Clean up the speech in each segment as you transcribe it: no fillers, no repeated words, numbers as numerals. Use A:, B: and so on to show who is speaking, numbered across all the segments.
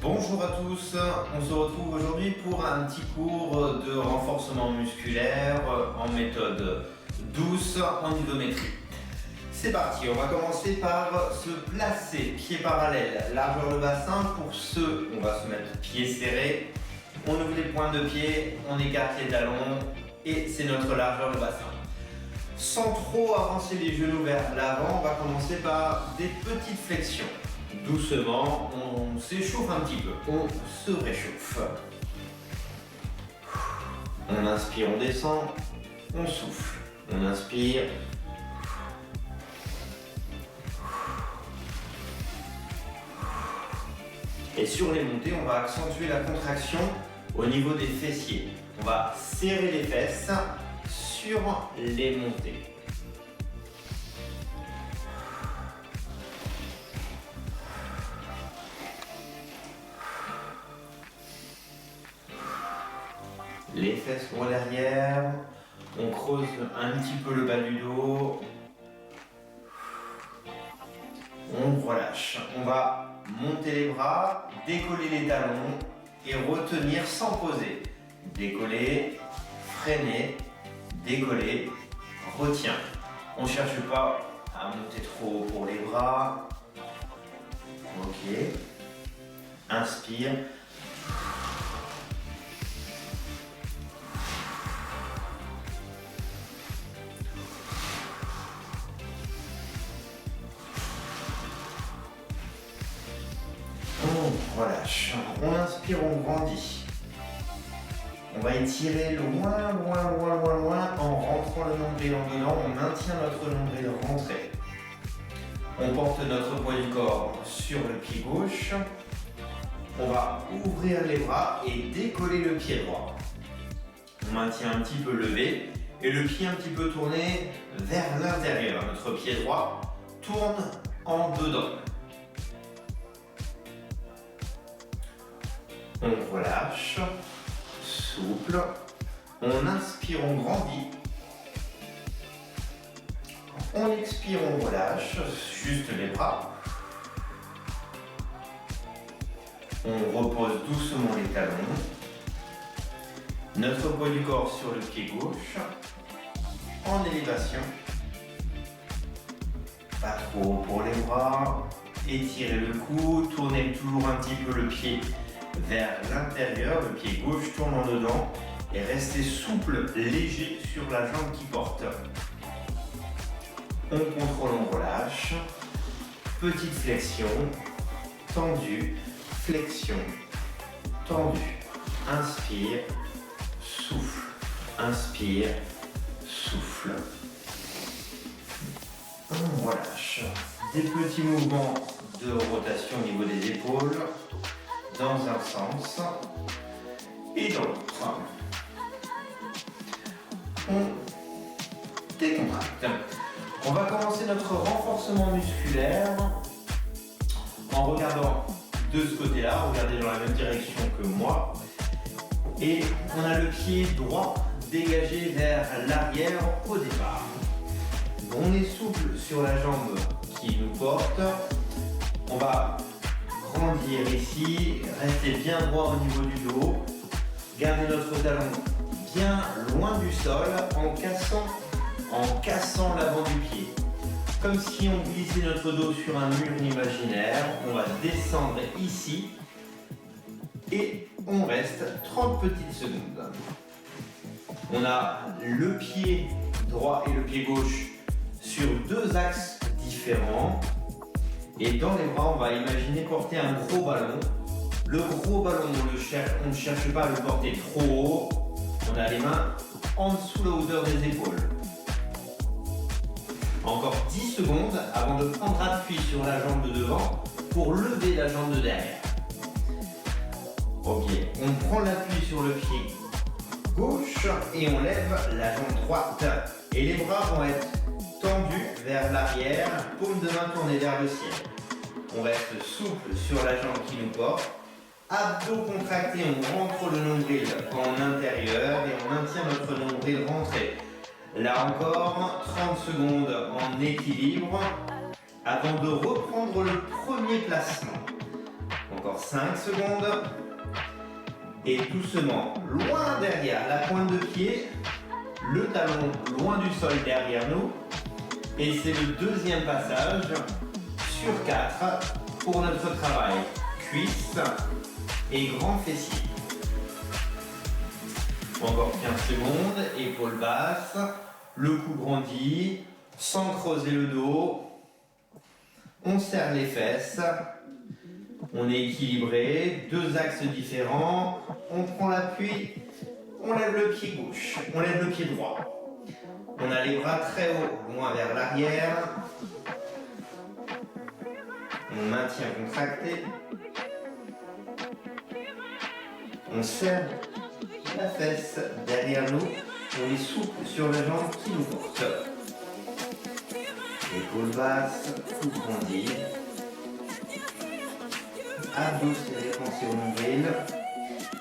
A: Bonjour à tous, on se retrouve aujourd'hui pour un petit cours de renforcement musculaire en méthode douce en isométrie. C'est parti, on va commencer par se placer, pieds parallèles, largeur de bassin. Pour ceux, on va se mettre pieds serrés, on ouvre les pointes de pied, on écarte les talons et c'est notre largeur de bassin. Sans trop avancer les genoux vers l'avant, on va commencer par des petites flexions. Doucement, on s'échauffe un petit peu, on se réchauffe. On inspire, on descend, on souffle. On inspire. Et sur les montées, on va accentuer la contraction au niveau des fessiers. On va serrer les fesses sur les montées. Les fesses pour derrière, on creuse un petit peu le bas du dos, on relâche. On va monter les bras, décoller les talons et retenir sans poser. Décoller, freiner, décoller, retiens. On ne cherche pas à monter trop haut pour les bras. Ok. Inspire. On relâche. On inspire, on grandit. On va étirer loin, loin, loin, loin, loin en rentrant le nombril en dedans. On maintient notre nombril rentré. On porte notre poids du corps sur le pied gauche. On va ouvrir les bras et décoller le pied droit. On maintient un petit peu levé et le pied un petit peu tourné vers l'intérieur. Notre pied droit tourne en dedans. On relâche, souple, on inspire, on grandit, on expire, on relâche, juste les bras, on repose doucement les talons, notre poids du corps sur le pied gauche, en élévation, pas trop haut pour les bras, étirez le cou, tournez toujours un petit peu le pied vers l'intérieur, le pied gauche tourne en dedans et restez souple, léger sur la jambe qui porte. On contrôle, on relâche. Petite flexion, tendu, flexion, tendu. Inspire, souffle, inspire, souffle. On relâche. Des petits mouvements de rotation au niveau des épaules. Dans un sens et dans l'autre. On décontracte. On va commencer notre renforcement musculaire en regardant de ce côté-là, regardez dans la même direction que moi. Et on a le pied droit dégagé vers l'arrière au départ. On est souple sur la jambe qui nous porte. On va grandir ici, restez bien droit au niveau du dos, gardez notre talon bien loin du sol en cassant l'avant du pied. Comme si on glissait notre dos sur un mur imaginaire, on va descendre ici et on reste 30 petites secondes. On a le pied droit et le pied gauche sur deux axes différents. Et dans les bras, on va imaginer porter un gros ballon. Le gros ballon, on ne cherche pas à le porter trop haut. On a les mains en dessous de la hauteur des épaules. Encore 10 secondes avant de prendre appui sur la jambe de devant pour lever la jambe de derrière. Ok, on prend l'appui sur le pied gauche et on lève la jambe droite. Et les bras vont être tendu vers l'arrière, paume de main tournée vers le ciel. On reste souple sur la jambe qui nous porte. Abdos contractés, on rentre le nombril en intérieur et on maintient notre nombril rentré. Là encore, 30 secondes en équilibre avant de reprendre le premier placement. Donc Encore 5 secondes. Et doucement, loin derrière la pointe de pied, le talon loin du sol derrière nous. Et c'est le deuxième passage sur 4 pour notre travail. Cuisse et grand fessier. Encore 15 secondes, épaules basses, le cou grandi, sans creuser le dos. On serre les fesses. On est équilibré, 2 axes différents. On prend l'appui, on lève le pied gauche, on lève le pied droit. On a les bras très hauts, loin vers l'arrière. On maintient contracté. On serre la fesse derrière nous. On est souple sur la jambe qui nous porte. Épaules basses, cou grandi. Abdos serrés, pensez au nombril.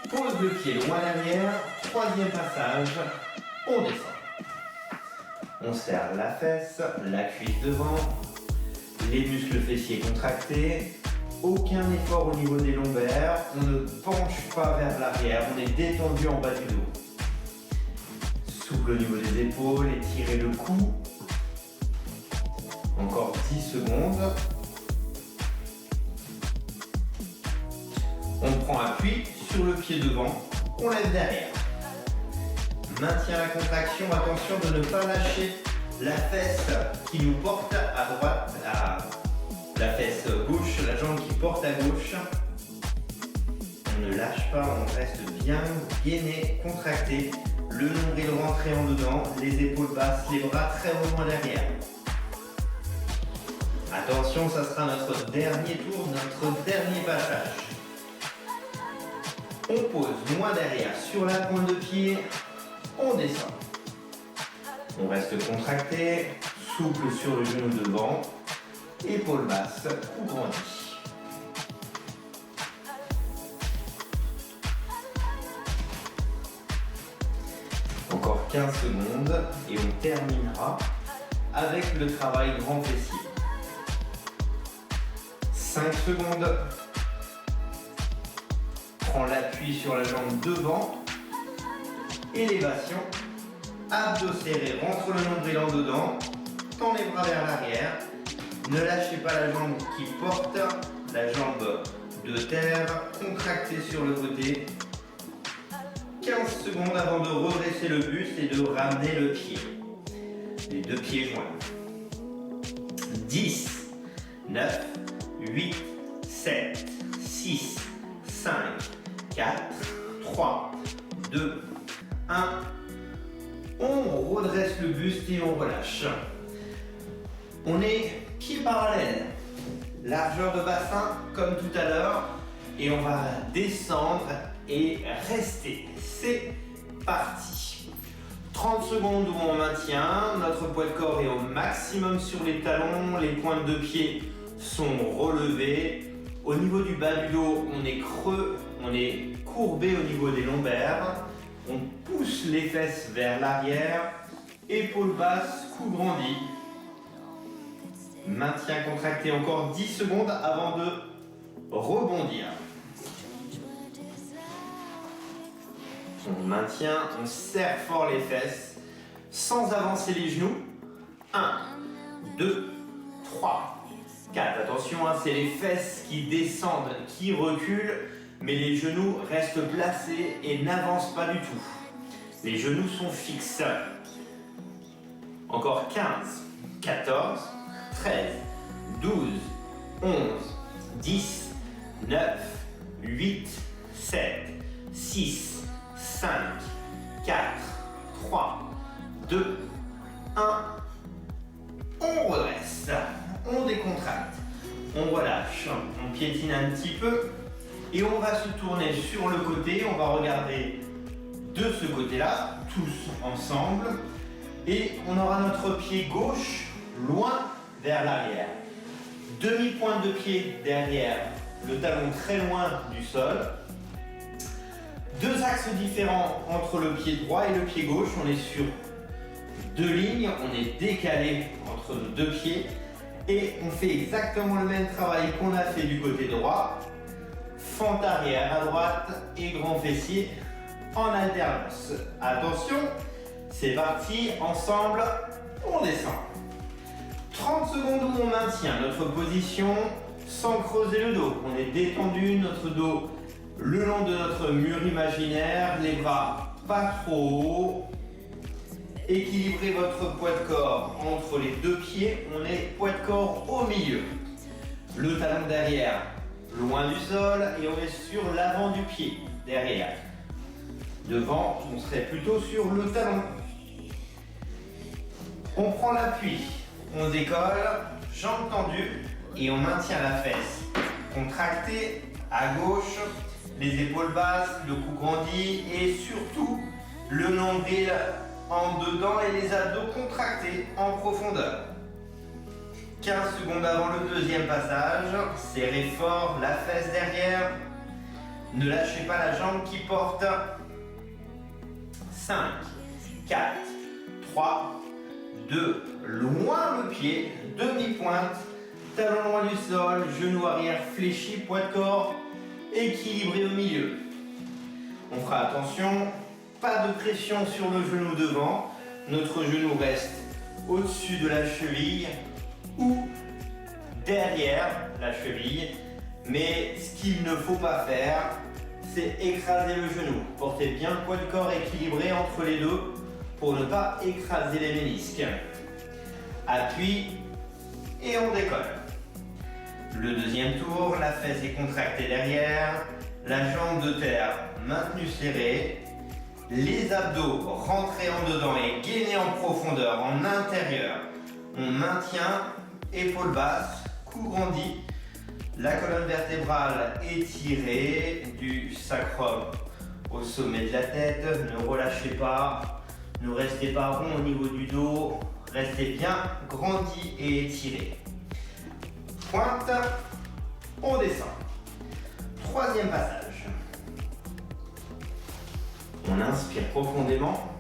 A: Pose le pied loin derrière. Troisième passage. On descend. On serre la fesse, la cuisse devant. Les muscles fessiers contractés. Aucun effort au niveau des lombaires. On ne penche pas vers l'arrière. On est détendu en bas du dos. Souple au niveau des épaules. Étirez le cou. Encore 10 secondes. On prend appui sur le pied devant, on lève derrière. Maintient la contraction, attention de ne pas lâcher la fesse qui nous porte à droite, la fesse gauche, la jambe qui porte à gauche. On ne lâche pas, on reste bien gainé, contracté. Le nombril rentré en dedans, les épaules basses, les bras très haut loin derrière. Attention, ça sera notre dernier tour, notre dernier passage. On pose loin derrière sur la pointe de pied, on descend. On reste contracté, souple sur le genou devant, épaules basses, cou grandi. Encore 15 secondes et on terminera avec le travail grand fessier. 5 secondes. Prends l'appui sur la jambe devant. Élévation. Abdos serrés, rentre le nombril en dedans. Tends les bras vers l'arrière. Ne lâchez pas la jambe qui porte, la jambe de terre. Contractez sur le côté. 15 secondes avant de redresser le buste et de ramener le pied. Les deux pieds joints. 10, 9, 8, 7, 6, 5, 4, 3, 2, 1. On redresse le buste et on relâche. On est pieds parallèles, largeur de bassin comme tout à l'heure et on va descendre et rester. C'est parti. 30 secondes où on maintient, notre poids de corps est au maximum sur les talons, les pointes de pied sont relevées. Au niveau du bas du dos, on est creux, on est courbé au niveau des lombaires. On pousse les fesses vers l'arrière, épaules basses, cou grandi. Maintien contracté, encore 10 secondes avant de rebondir. On maintient, on serre fort les fesses sans avancer les genoux. 1, 2, 3, 4. Attention, c'est les fesses qui descendent, qui reculent, mais les genoux restent placés et n'avancent pas du tout. Les genoux sont fixes. Encore 15, 14, 13, 12, 11, 10, 9, 8, 7, 6, 5, 4, 3, 2, 1. On redresse, on décontracte, on relâche, on piétine un petit peu et on va se tourner sur le côté. On va regarder de ce côté-là, tous ensemble, et on aura notre pied gauche loin vers l'arrière. Demi-pointe de pied derrière, le talon très loin du sol. Deux axes différents entre le pied droit et le pied gauche. On est sur deux lignes, on est décalé entre nos deux pieds et on fait exactement le même travail qu'on a fait du côté droit. fente arrière à droite et grand fessier en alternance. Attention, c'est parti, ensemble, on descend. 30 secondes où on maintient notre position sans creuser le dos. On est détendu, notre dos le long de notre mur imaginaire, les bras pas trop hauts. Équilibrez votre poids de corps entre les deux pieds, on est poids de corps au milieu. Le talon derrière loin du sol et on est sur l'avant du pied derrière. Devant, on serait plutôt sur le talon. On prend l'appui, on décolle, jambes tendues et on maintient la fesse contractée à gauche, les épaules basses, le cou grandi et surtout le nombril en dedans et les abdos contractés en profondeur. 15 secondes avant le deuxième passage, serrez fort la fesse derrière. Ne lâchez pas la jambe qui porte. 5, 4, 3, 2, loin le pied, demi-pointe, talon loin du sol, genou arrière fléchi, poids de corps équilibré au milieu. On fera attention, pas de pression sur le genou devant, notre genou reste au-dessus de la cheville ou derrière la cheville, mais ce qu'il ne faut pas faire, c'est écraser le genou. Portez bien le poids de corps équilibré entre les deux pour ne pas écraser les ménisques. Appui et on décolle. Le deuxième tour, la fesse est contractée derrière, la jambe de terre maintenue serrée, les abdos rentrés en dedans et gainés en profondeur, en intérieur. On maintient, épaules basses, cou grandi, la colonne vertébrale étirée du sacrum au sommet de la tête. Ne relâchez pas, ne restez pas rond au niveau du dos, restez bien grandi et étiré. Pointe, on descend. Troisième passage. On inspire profondément.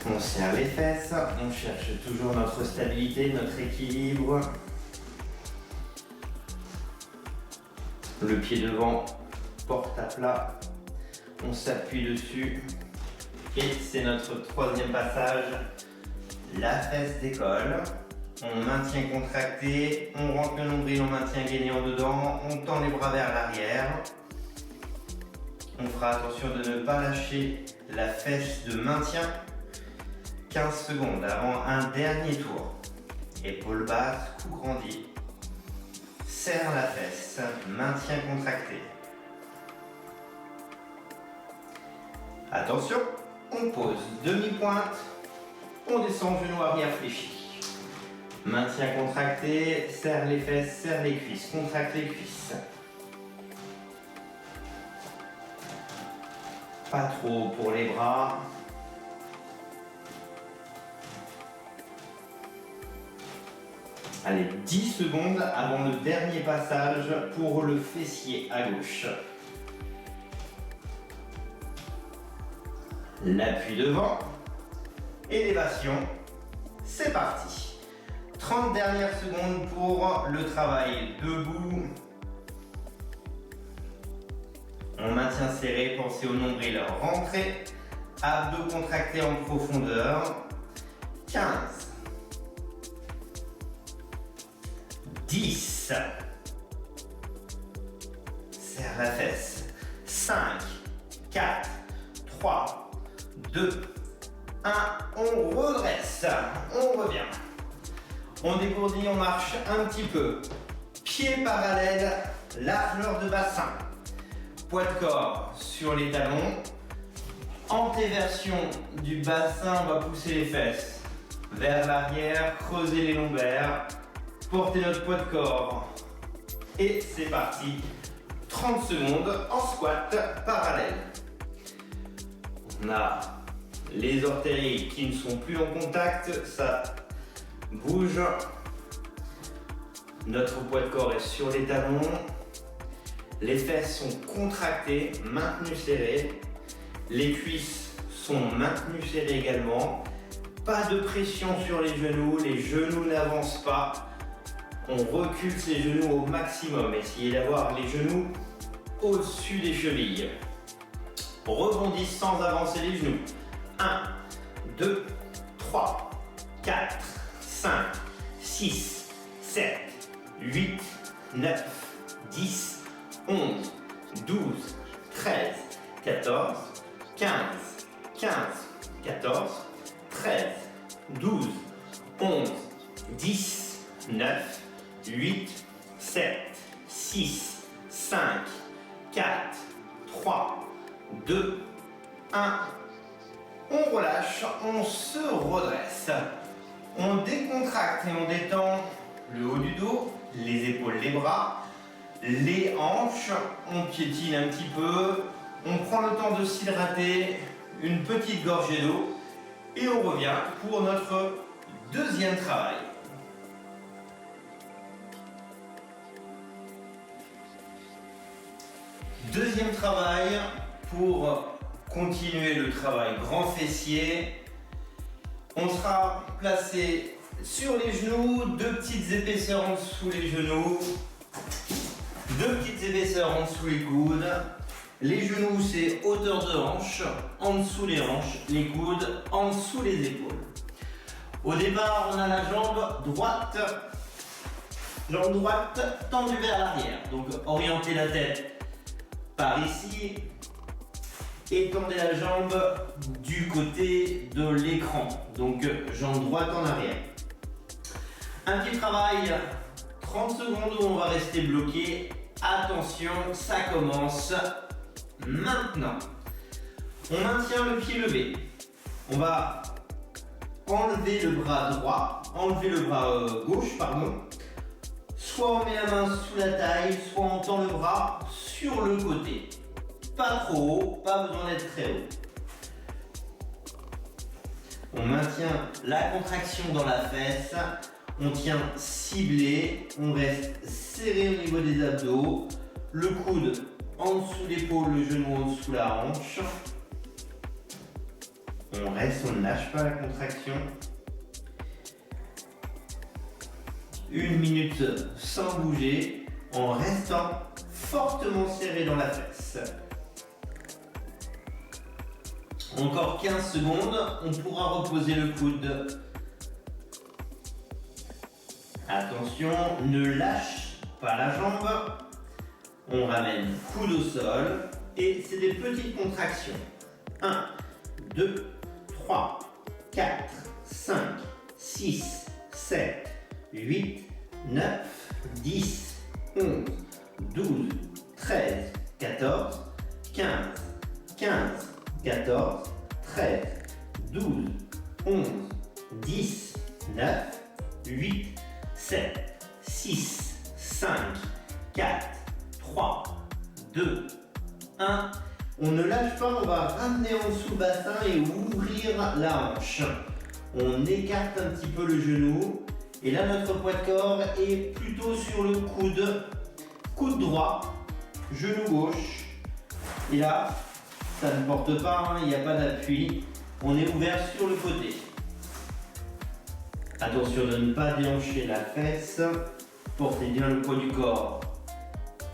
A: On serre les fesses, on cherche toujours notre stabilité, notre équilibre. Le pied devant porte à plat. On s'appuie dessus. Et c'est notre troisième passage. La fesse décolle. On maintient contracté. On rentre le nombril, on maintient gainé en dedans. On tend les bras vers l'arrière. On fera attention de ne pas lâcher la fesse de maintien. 15 secondes avant un dernier tour. Épaules basses, cou grandi. Serre la fesse, maintien contracté. Attention, on pose demi-pointe. On descend genou arrière fléchi. Maintien contracté, serre les fesses, serre les cuisses, contracte les cuisses. Pas trop pour les bras. Allez, 10 secondes avant le dernier passage pour le fessier à gauche. L'appui devant. Élévation. C'est parti. 30 dernières secondes pour le travail debout. On maintient serré, pensez au nombril rentré. Abdos contractés en profondeur. 15. 10. Serre la fesse. 5, 4, 3, 2, 1. On redresse. On revient. On dégourdit, on marche un petit peu. Pieds parallèles, largeur de bassin. Poids de corps sur les talons. Antéversion du bassin, on va pousser les fesses vers l'arrière, creuser les lombaires. Portez notre poids de corps. Et c'est parti. 30 secondes en squat parallèle. On a les orteils qui ne sont plus en contact. Ça bouge. Notre poids de corps est sur les talons. Les fesses sont contractées, maintenues serrées. Les cuisses sont maintenues serrées également. Pas de pression sur les genoux n'avancent pas. On recule ses genoux au maximum. Essayez d'avoir les genoux au-dessus des chevilles. Rebondis sans avancer les genoux. 1, 2, 3, 4, 5, 6, 7, 8, 9, 10, 11, 12, 13, 14, 15, 14, 13, 12, 11, 10, 9, 8, 7, 6, 5, 4, 3, 2, 1. On relâche, on se redresse. On décontracte et on détend le haut du dos, les épaules, les bras, les hanches. On piétine un petit peu. On prend le temps de s'hydrater, une petite gorgée d'eau. Et on revient pour notre deuxième travail. Deuxième travail pour continuer le travail grand fessier. On sera placé sur les genoux, deux petites épaisseurs en dessous les genoux, deux petites épaisseurs en dessous les coudes. Les genoux, c'est hauteur de hanche, en dessous les hanches, les coudes, en dessous les épaules. Au départ, on a la jambe droite tendue vers l'arrière. Donc, orientez la tête par ici. Étendez la jambe du côté de l'écran. Donc, jambe droite en arrière. Un petit travail, 30 secondes où on va rester bloqué. Attention, ça commence maintenant. On maintient le pied levé. On va enlever le bras droit, enlever le bras gauche, pardon. Soit on met la main sous la taille, soit on tend le bras sur le côté. Pas trop haut, pas besoin d'être très haut. On maintient la contraction dans la fesse. On tient ciblé, on reste serré au niveau des abdos. Le coude en dessous l'épaule, le genou en dessous la hanche. On reste, on ne lâche pas la contraction. 1 minute sans bouger, en restant fortement serré dans la fesse. Encore 15 secondes, on pourra reposer le coude. Attention, ne lâche pas la jambe. On ramène coude au sol et c'est des petites contractions. 1, 2, 3, 4, 5, 6, 7, 8, 9, 10, 11, 12, 13, 14, 15, 14, 13, 12, 11, 10, 9, 8, 7, 6, 5, 4, 3, 2, 1. On ne lâche pas, on va ramener en dessous le bassin et ouvrir la hanche. On écarte un petit peu le genou. Et là, notre poids de corps est plutôt sur le coude. Coude droit, genou gauche. Et là, ça ne porte pas, il n'y a pas d'appui. On est ouvert sur le côté. Attention de ne pas déhancher la fesse. Portez bien le poids du corps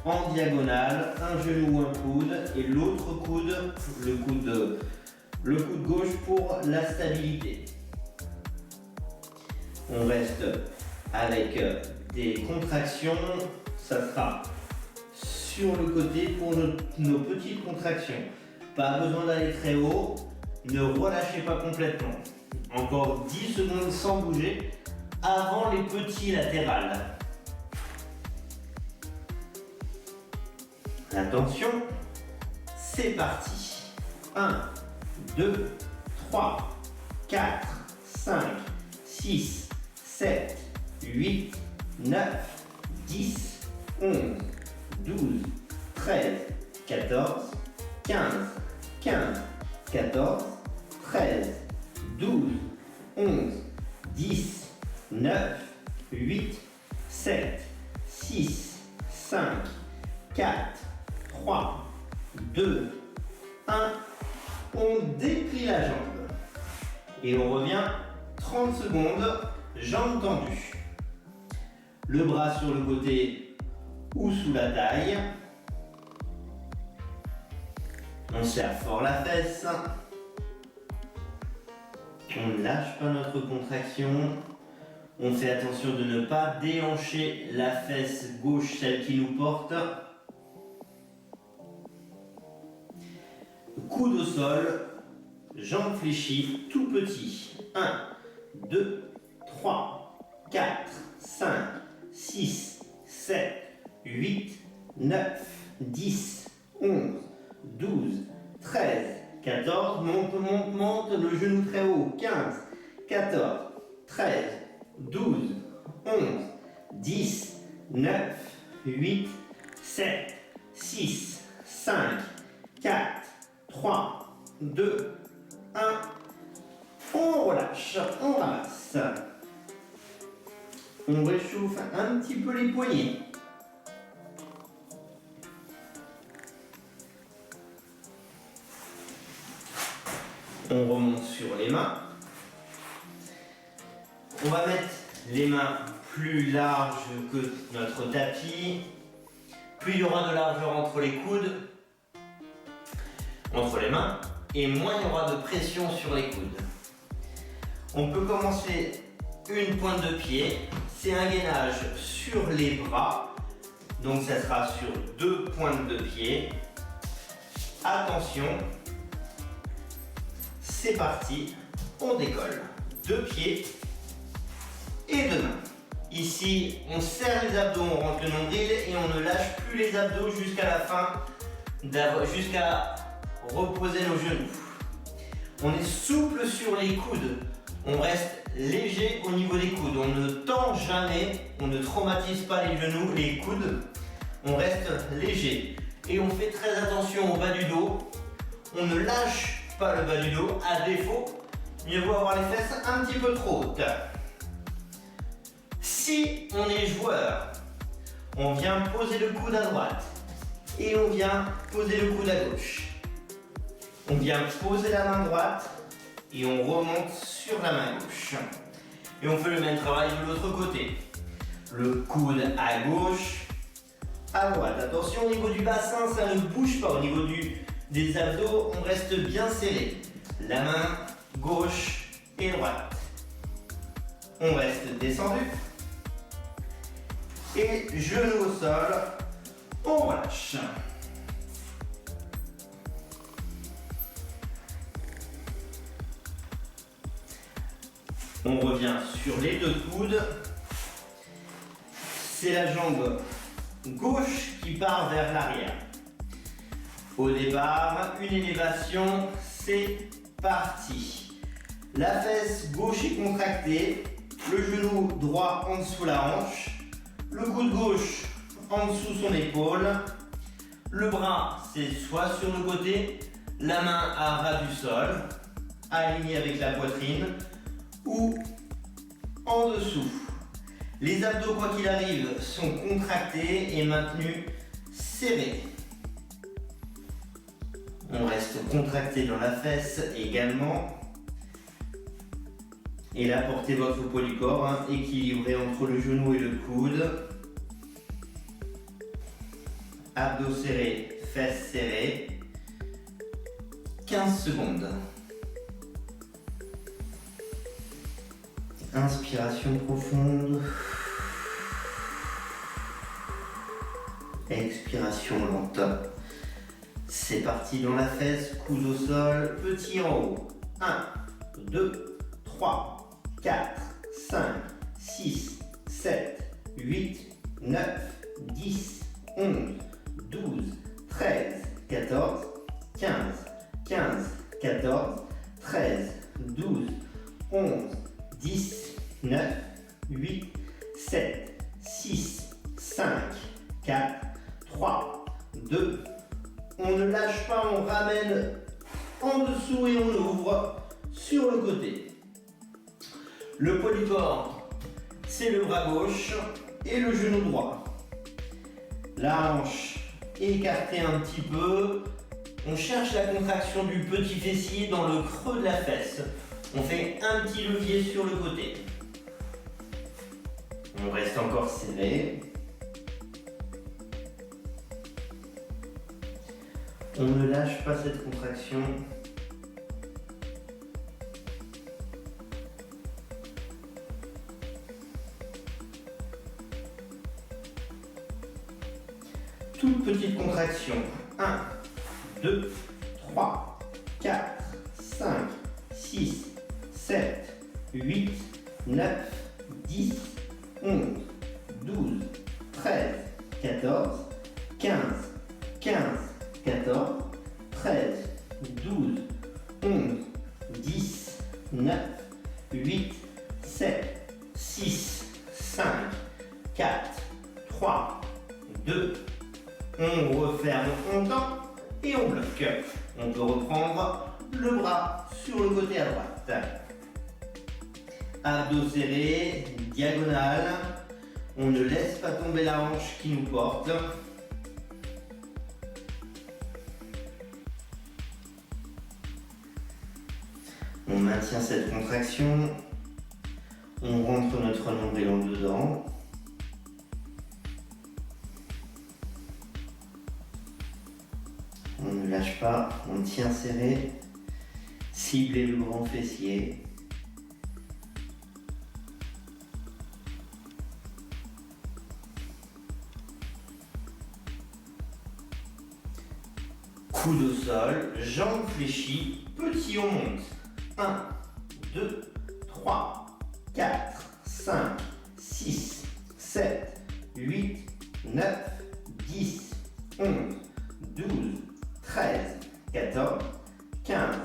A: en diagonale, un genou ou un coude et l'autre coude, le coude gauche pour la stabilité. On reste avec des contractions, ça sera sur le côté pour nos petites contractions. Pas besoin d'aller très haut, ne relâchez pas complètement. Encore 10 secondes sans bouger avant les petits latérales. Attention, c'est parti. 1, 2, 3, 4, 5, 6, 7, 8, 9, 10, 11, 12, 13, 14, 15, 14, 13, 12, 11, 10, 9, 8, 7, 6, 5, 4, 3, 2, 1. On déplie la jambe. Et on revient 30 secondes, jambes tendues. Le bras sur le côté ou sous la taille. On serre fort la fesse. On ne lâche pas notre contraction. On fait attention de ne pas déhancher la fesse gauche, celle qui nous porte. Coude au sol, jambes fléchies, tout petit. 1, 2, 3, 4, 5, 6, 7, 8, 9, 10, 11, 12, 13, 14, monte, monte, monte, le genou très haut, 15, 14, 13, 12, 11, 10, 9, 8, 7, 6, 5, 4, 3, 2, 1. On relâche, on ramasse. On réchauffe un petit peu les poignets. On remonte sur les mains. On va mettre les mains plus larges que notre tapis. Plus il y aura de largeur entre les coudes, entre les mains, et moins il y aura de pression sur les coudes. On peut commencer une pointe de pied. C'est un gainage sur les bras. Donc ça sera sur 2 pointes de pied. Attention. C'est parti. On décolle. 2 pieds et 2 mains. Ici, on serre les abdos, on rentre le nombril et on ne lâche plus les abdos jusqu'à la fin, jusqu'à reposer nos genoux. On est souple sur les coudes. On reste léger au niveau des coudes. On ne tend jamais, on ne traumatise pas les genoux, les coudes. On reste léger. Et on fait très attention au bas du dos. On ne lâche pas le bas du dos. À défaut, mieux vaut avoir les fesses un petit peu trop hautes. Si on est joueur, on vient poser le coude à droite et on vient poser le coude à gauche. On vient poser la main droite et on remonte sur la main gauche. Et on fait le même travail de l'autre côté. Le coude à gauche, à droite. Attention au niveau du bassin, ça ne bouge pas. Au niveau des abdos, on reste bien serré. La main gauche et droite. On reste descendu. Et genou au sol, on relâche. On revient sur les 2 coudes. C'est la jambe gauche qui part vers l'arrière. Au départ, une élévation, c'est parti. La fesse gauche est contractée, le genou droit en dessous la hanche, le coude gauche en dessous son épaule, le bras c'est soit sur le côté, la main à ras du sol, alignée avec la poitrine, ou en dessous. Les abdos, quoi qu'il arrive, sont contractés et maintenus serrés. On reste contracté dans la fesse également. Et là, portez votre poids du corps, équilibré entre le genou et le coude. Abdos serrés, fesses serrées. 15 secondes. Inspiration profonde. Expiration lente. C'est parti dans la fesse, coude au sol, petit en haut. 1, 2, 3, 4, 5, 6, 7, 8, 9, 10, 11, 12, 13, 14, 15, 15, 14, 13, 12, 11, 10, 9, 8, 7, 6, 5, 4, 3, 2, on ne lâche pas, on ramène en dessous et on ouvre sur le côté. Le poids du corps, c'est le bras gauche et le genou droit. La hanche écartée un petit peu. On cherche la contraction du petit fessier dans le creux de la fesse. On fait un petit levier sur le côté. On reste encore serré. On ne lâche pas cette contraction. Toute petite contraction. 1, 2, 3, 4, 5, 6, 7, 8, 9, 10, 11, 12, 13, 14, 15, 15, 14, 13, 12, 11, 10, 9, 8, 7, 6, 5, 4, 3, 2, on referme, on tend et on bloque. On peut reprendre le bras sur le côté à droite. Abdos serrés, diagonale. On ne laisse pas tomber la hanche qui nous porte. On maintient cette contraction. On rentre notre nombril en dedans. On ne lâche pas, on tient serré. Ciblez le grand fessier. Coude au sol, jambes fléchies, petit on monte. 1, 2, 3, 4, 5, 6, 7, 8, 9, 10, 11, 12, 13, 14, 15,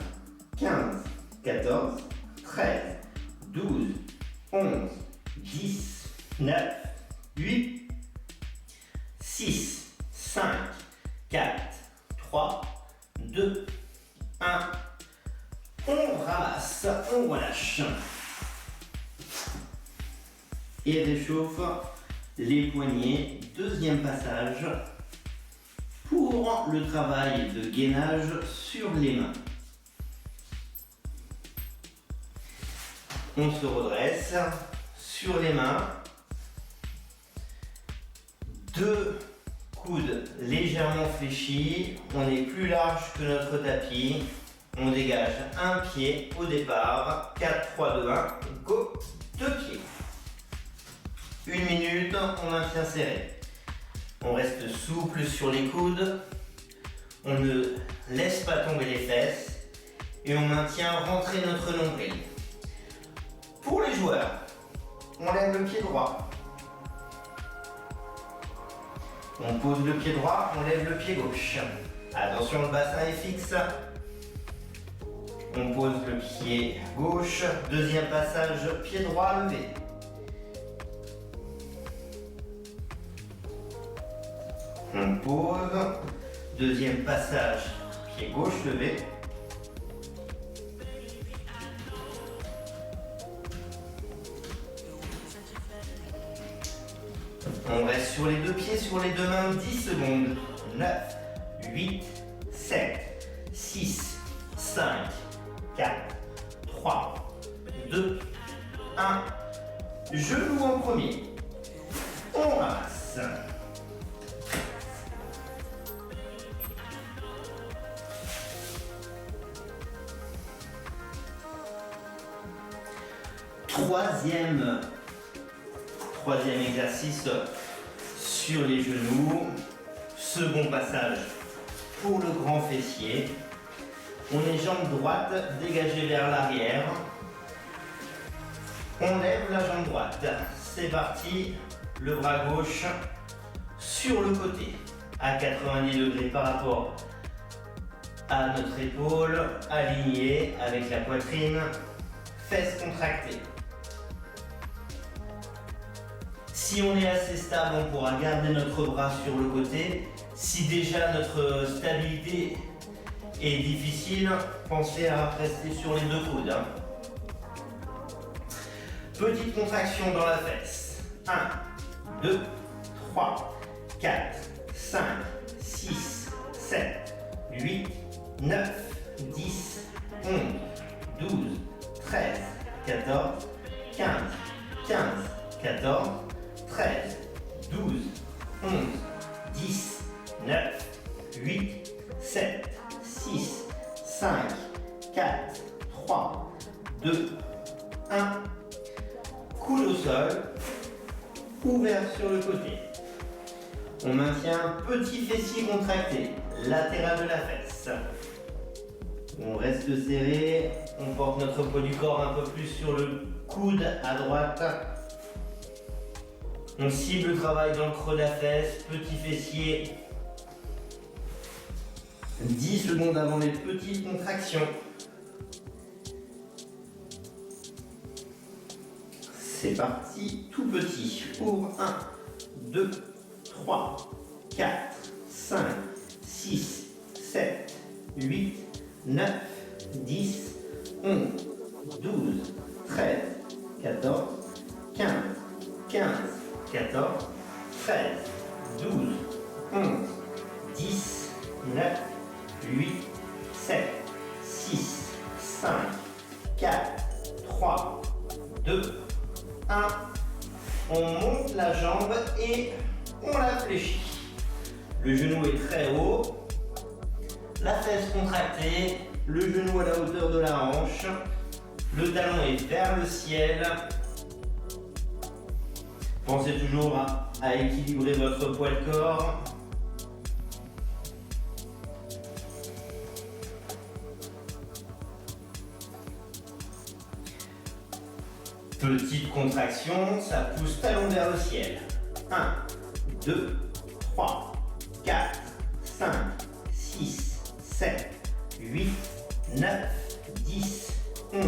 A: 15, 14, 13, 12, 11, 10, 9, 8, 6, 5, 4, 3, 2, 1. On ramasse, on relâche. Et réchauffe les poignets. Deuxième passage pour le travail de gainage sur les mains. On se redresse sur les mains. Deux coudes légèrement fléchis. On est plus large que notre tapis. On dégage un pied au départ. 4, 3, 2, 1. Go. Deux pieds. 1 minute, on maintient serré. On reste souple sur les coudes. On ne laisse pas tomber les fesses. Et on maintient rentrer notre nombril. Pour les joueurs, on lève le pied droit. On pose le pied droit, on lève le pied gauche. Attention, le bassin est fixe. On pose le pied gauche. Deuxième passage, pied droit levé. On pose. Deuxième passage, pied gauche levé. On reste sur les deux pieds, sur les deux mains, 10 secondes. 9, 8, 7, 6, 5, 4, 3, 2, 1. Genou en premier. On ramasse. Troisième exercice sur les genoux. Second passage pour le grand fessier. On est jambe droite dégagée vers l'arrière. On lève la jambe droite. C'est parti. Le bras gauche sur le côté à 90 degrés par rapport à notre épaule, aligné avec la poitrine, fesses contractées. Si on est assez stable, on pourra garder notre bras sur le côté. Si déjà notre stabilité est difficile, pensez à rester sur les deux coudes. Petite contraction dans la fesse. 1, 2, 3, 4, 5, 6, 7, 8, 9, 10, 11, 12, 13, 14, 15, 15, 14, 13, 12, 11, 10, 9, 8, 7, 6, 5, 4, 3, 2, 1. Coude au sol, ouvert sur le côté. On maintient petit fessier contracté, latéral de la fesse. On reste serré, on porte notre poids du corps un peu plus sur le coude à droite. On cible le travail dans le creux de la fesse, petit fessier. 10 secondes avant les petites contractions. C'est parti, tout petit. Pour 1, 2, 3, 4, 5, 6, 7, 8, 9, 10, 11, 12, 13, 14, 15, 15, 14, 13, 12, 11, 10, 9, 8, 7, 6, 5, 4, 3, 2, 1. On monte la jambe et on la fléchit. Le genou est très haut, la fesse contractée, le genou à la hauteur de la hanche, le talon est vers le ciel. Pensez toujours à équilibrer votre poids de corps. Petite contraction, ça pousse talon vers le ciel. 1, 2, 3, 4, 5, 6, 7, 8, 9, 10, 11,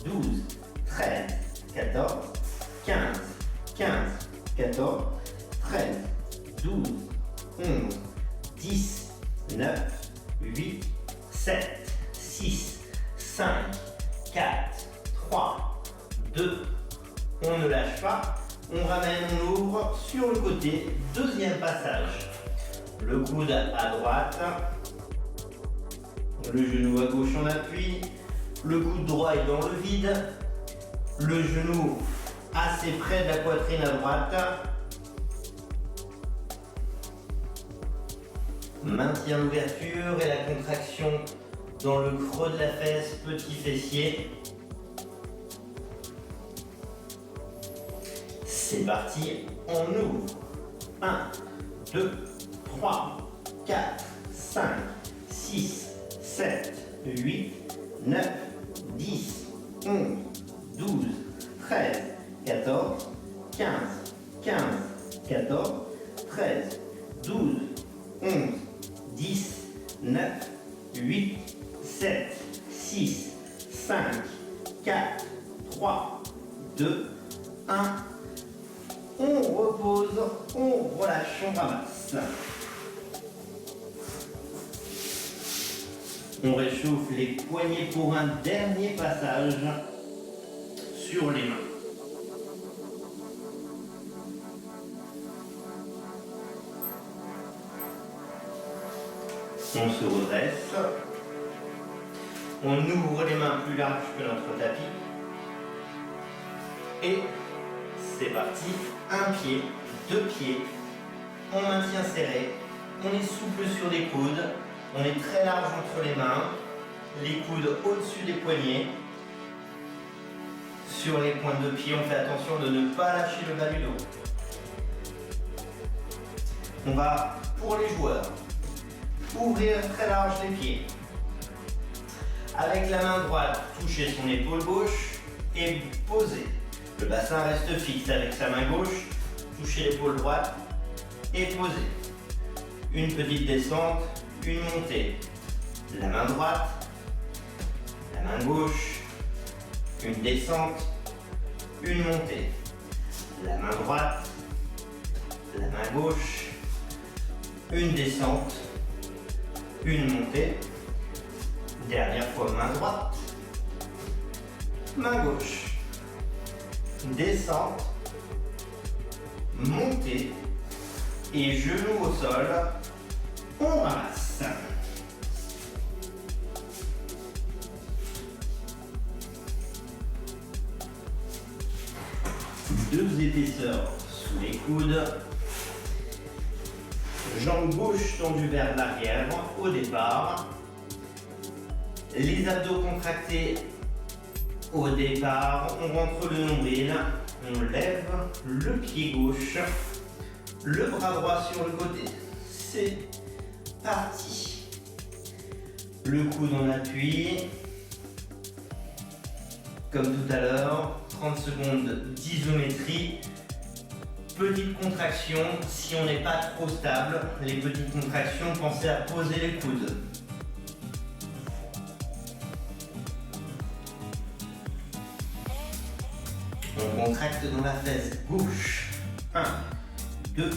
A: 12, 13, 14, 15, 15, 14, 13, 12, 11, 10, 9, 8, 7, 6, 5, 4, 3, 2, on ne lâche pas, on ramène, on ouvre sur le côté, deuxième passage. Le coude à droite, le genou à gauche en appui, le coude droit est dans le vide, le genou assez près de la poitrine à droite. Maintien l'ouverture et la contraction dans le creux de la fesse, petit fessier. C'est parti, on ouvre. 1, 2, 3, 4, 5, 6, 7, 8, 9, 10, 11, 12, 13, 14, 15, 15, 14, 13, 12, 11, 10, 9, 8, 7, 6, 5, 4, 3, 2, 1. On repose, on relâche, on ramasse. On réchauffe les poignets pour un dernier passage sur les mains. On se redresse. On ouvre les mains plus larges que notre tapis. Et c'est parti. Un pied, deux pieds. On maintient serré. On est souple sur les coudes. On est très large entre les mains. Les coudes au-dessus des poignets. Sur les pointes de pied, on fait attention de ne pas lâcher le bas du dos. On va, pour les joueurs, ouvrir très large les pieds. Avec la main droite, toucher son épaule gauche et poser. Le bassin reste fixe avec sa main gauche, toucher l'épaule droite et poser. Une petite descente, une montée. La main droite, la main gauche, une descente, une montée. La main droite, la main gauche, une descente, une montée. Dernière fois, main droite, main gauche. Descente, montée et genou au sol, on ramasse. Deux épaisseurs sous les coudes. Jambe gauche tendue vers l'arrière au départ. Les abdos contractés au départ. On rentre le nombril. On lève le pied gauche. Le bras droit sur le côté. C'est parti. Le coude en appui. Comme tout à l'heure, 30 secondes d'isométrie. Petite contraction, si on n'est pas trop stable, les petites contractions, pensez à poser les coudes. On contracte dans la fesse gauche. 1, 2,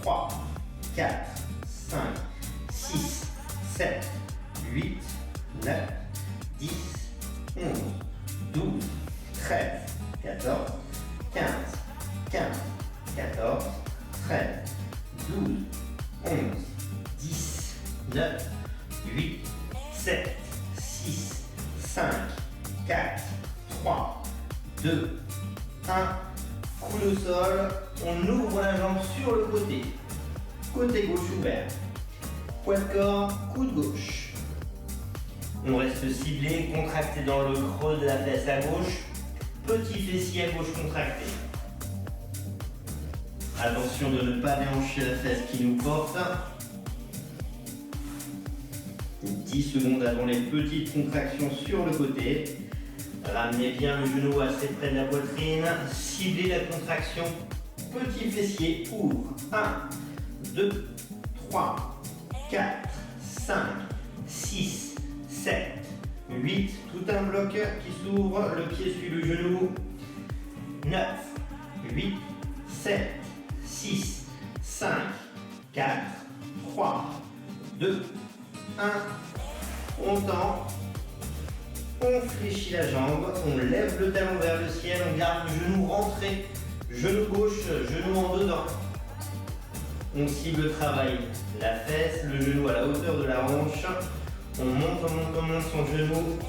A: 3, 4, 5, 6, 7, 8, 9, 10, 11, 12, 13, 14, 15, 14, 13, 12, 11, 10, 9, 8, 7, 6, 5, 4, 3, 2, 1. Coude au sol, on ouvre la jambe sur le côté. Côté gauche ouvert. Poids de corps, coude gauche. On reste ciblé, contracté dans le creux de la fesse à gauche. Petit fessier à gauche contracté. Attention de ne pas déhancher la fesse qui nous porte. 10 secondes avant les petites contractions sur le côté. Ramenez bien le genou assez près de la poitrine. Ciblez la contraction. Petit fessier ouvre. 1, 2, 3, 4, 5, 6, 7, 8. Tout un bloc qui s'ouvre. Le pied suit le genou. 9, 8, 7, 6, 5, 4, 3, 2, 1. On tend. On fléchit la jambe, on lève le talon vers le ciel, on garde le genou rentré, genou gauche, genou en dedans. On cible le travail, la fesse, le genou à la hauteur de la hanche. On monte son genou.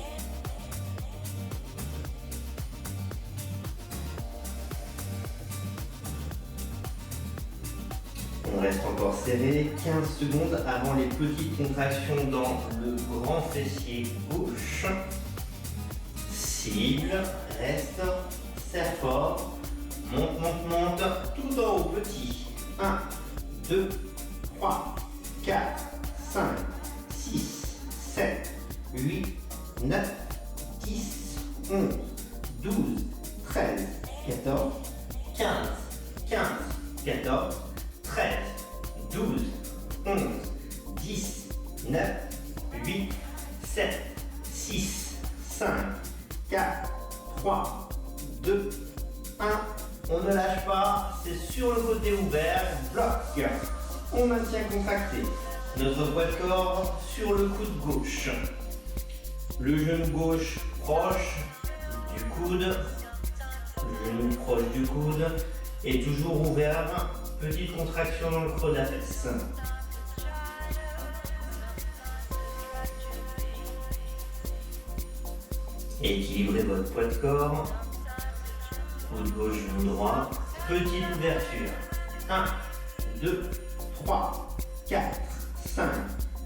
A: On reste encore serré, 15 secondes avant les petites contractions dans le grand fessier gauche. Cible, reste, serre fort, monte, tout en haut, petit. 1, 2, 3, 4, 5, 6, 7, 8, 9, 10, 11, 12, 13, 14, 15, 14, 13, 12, 11, 10, 9, 8, 7, 6, 5, 4, 3, 2, 1. On ne lâche pas, c'est sur le côté ouvert, bloc. On maintient contracté. Notre poids de corps sur le coude gauche. Le genou gauche proche du coude. Le genou proche du coude. Et toujours ouvert. Petite contraction dans le creux de la fesse. Équilibrez votre poids de corps. Coude gauche, genou droit. Petite ouverture. 1, 2, 3, 4, 5,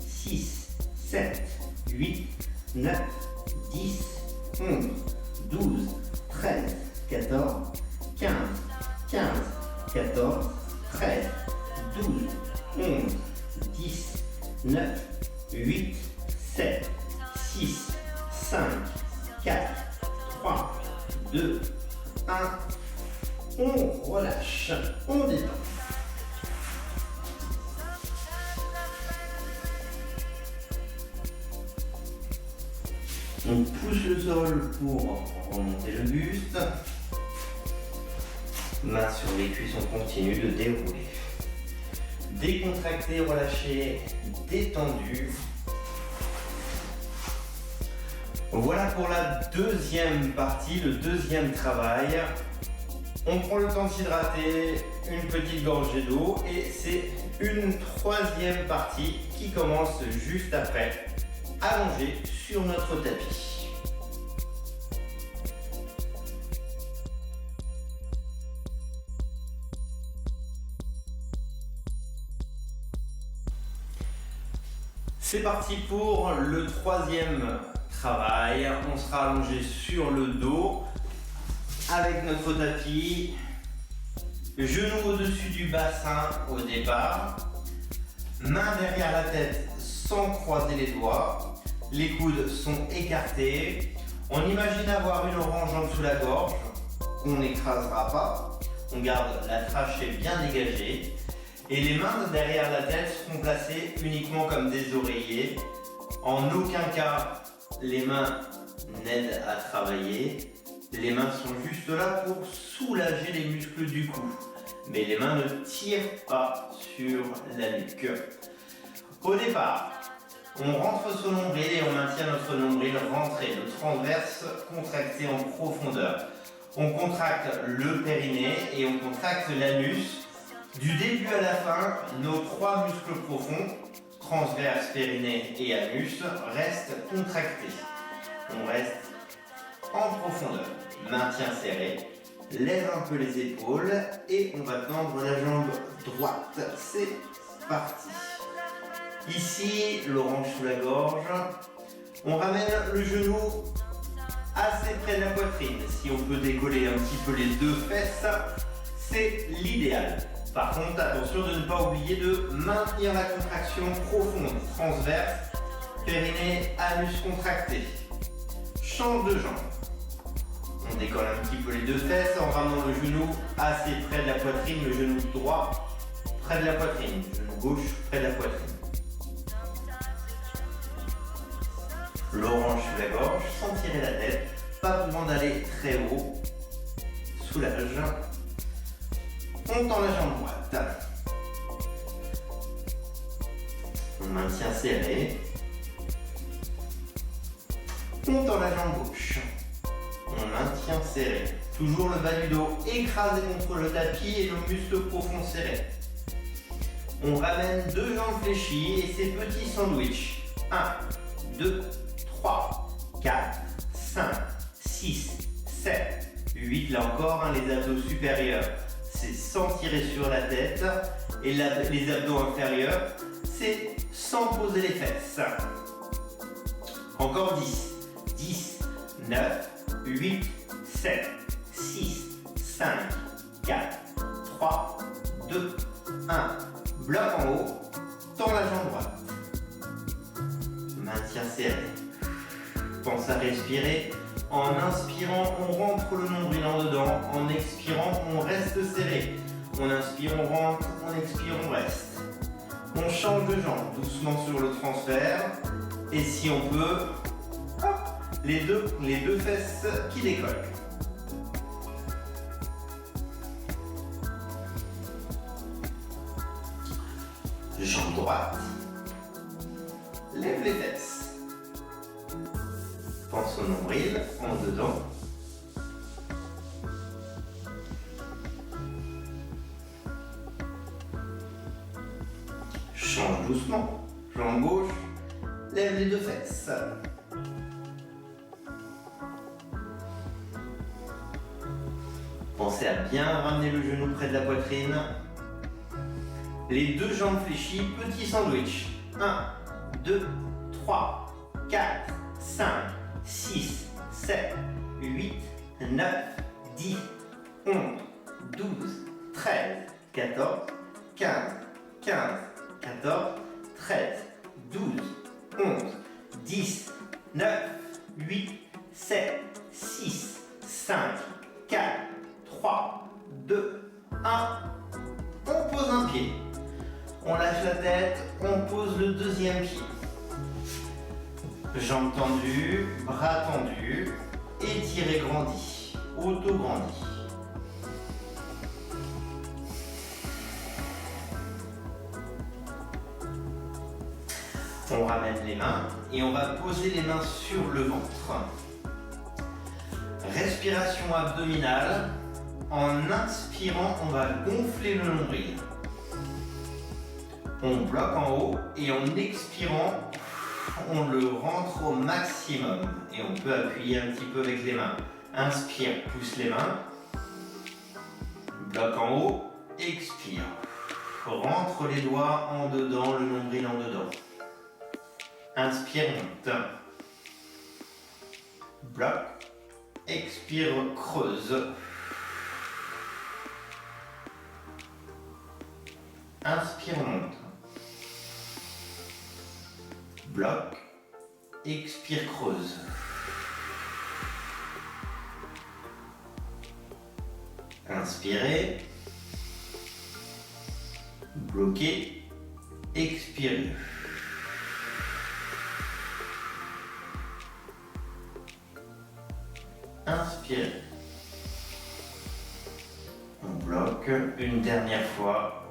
A: 6, 7, 8, 9, 10, 11, 12, 13, 14, 15, 14, 13, 12, 11, 10, 9, 8, 7, 6, 5, 4, 3, 2, 1. On relâche, on détend. On pousse le sol pour remonter le buste. Main sur les cuisses, on continue de dérouler. Décontracté, relâché, détendu. Voilà pour la deuxième partie, le deuxième travail. On prend le temps de s'hydrater, une petite gorgée d'eau et c'est une troisième partie qui commence juste après, allongée sur notre tapis. C'est parti pour le troisième travail. On sera allongé sur le dos avec notre tapis, genoux au-dessus du bassin au départ, main derrière la tête sans croiser les doigts, les coudes sont écartés. On imagine avoir une orange en dessous la gorge qu'on n'écrasera pas. On garde la trachée bien dégagée. Et les mains derrière la tête seront placées uniquement comme des oreillers. En aucun cas, les mains n'aident à travailler. Les mains sont juste là pour soulager les muscles du cou. Mais les mains ne tirent pas sur la nuque. Au départ, on rentre son nombril et on maintient notre nombril rentré, le transverse contracté en profondeur. On contracte le périnée et on contracte l'anus. Du début à la fin, nos trois muscles profonds, transverse, périnée et anus, restent contractés. On reste en profondeur. Maintien serré. Lève un peu les épaules et on va tendre la jambe droite. C'est parti. Ici, l'orange sous la gorge. On ramène le genou assez près de la poitrine. Si on peut décoller un petit peu les deux fesses, c'est l'idéal. Par contre, attention de ne pas oublier de maintenir la contraction profonde, transverse, périnée, anus contracté. Change de jambe. On décolle un petit peu les deux fesses en ramenant le genou assez près de la poitrine, le genou droit près de la poitrine, le genou gauche près de la poitrine. L'orange sous la gorge, sans tirer la tête, pas besoin d'aller très haut. Soulage. On tend la jambe droite. On maintient serré. On tend la jambe gauche. On maintient serré. Toujours le bas du dos écrasé contre le tapis et nos muscles profonds serrés. On ramène deux jambes fléchies et ces petits sandwichs. 1, 2, 3, 4, 5, 6, 7, 8. Là encore, les abdos supérieurs, c'est sans tirer sur la tête. Et les abdos inférieurs, c'est sans poser les fesses. Encore 10, 10, 9, 8, 7, 6, 5, 4, 3, 2, 1. Bloc en haut, tend la jambe droite. Maintien serré. Pense à respirer. En inspirant, on rentre le nombril en dedans. En expirant, on reste serré. On inspire, on rentre. On expire, on reste. On change de jambe doucement sur le transfert. Et si on peut, hop, les deux fesses qui décollent. Jambe droite. Lève les fesses. Pense au nombril en dedans. Change doucement. Jambe gauche. Lève les deux fesses. Pensez à bien ramener le genou près de la poitrine. Les deux jambes fléchies, petit sandwich. 1, 2, 3, 4, 5, 6, 7, 8, 9, 10, 11, 12, 13, 14, 15, 14, 13, 12, 11, 10, 9, 8, 7, 6, 5, 4, 3, 2, 1. On pose un pied. On lâche la tête, on pose le deuxième pied. Jambes tendues, bras tendus, étiré grandi, auto-grandi. On ramène les mains et on va poser les mains sur le ventre. Respiration abdominale. En inspirant, on va gonfler le nombril. On bloque en haut et en expirant, on le rentre au maximum. Et on peut appuyer un petit peu avec les mains. Inspire, pousse les mains. Bloque en haut, expire. Rentre les doigts en dedans, le nombril en dedans. Inspire, monte. Bloc. Expire, creuse. Inspire, monte. Bloc. Expire, creuse. Inspirez. Bloquez. Expirez. Inspirez. On bloque une dernière fois.